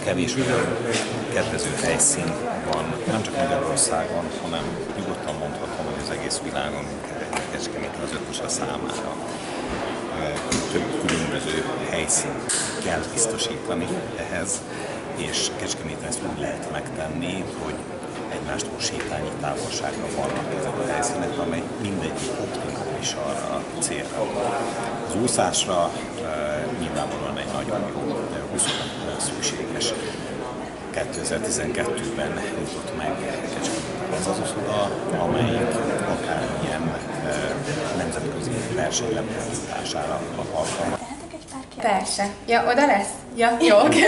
kevés olyan kedvező helyszín van, nem csak Magyarországon, hanem nyugodtan mondhatom, hogy az egész világon, Kecskeméten az ötöse számára több különböző helyszínt kell biztosítani ehhez, és Kecskeméten ezt úgy lehet megtenni, hogy egymástól sétányi távolságra vannak ezek a helyszínek, amely mindegyik optimális arra a célra. Az úszásra nyilvánvalóan egy nagyon jó 20 szükséges. 2012-ben jutott meg az az uszoda, amelyik akármilyen nemzetközi verseny lebonyolítására alkalmas. Persze. Ja, oda lesz? Ja, jó, oké.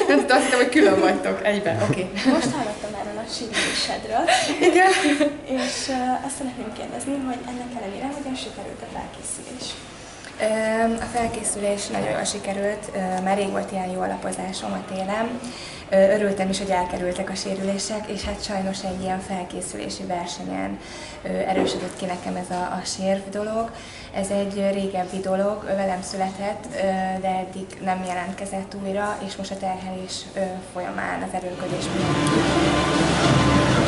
Nem tudom, azt hittem, hogy külön vagytok egyben, oké. Most hallottam erről a sírésedről. Igen. És azt szeretném kérdezni, hogy ennek ellenére hogyan sikerült a felkészülés? A felkészülés nagyon jól sikerült, már rég volt ilyen jó alapozásom a télen. Örültem is, hogy elkerültek a sérülések, és hát sajnos egy ilyen felkészülési versenyen erősödött ki nekem ez a sérv dolog. Ez egy régebbi dolog, velem született, de eddig nem jelentkezett újra, és most a terhelés folyamán az erőlködés miatt.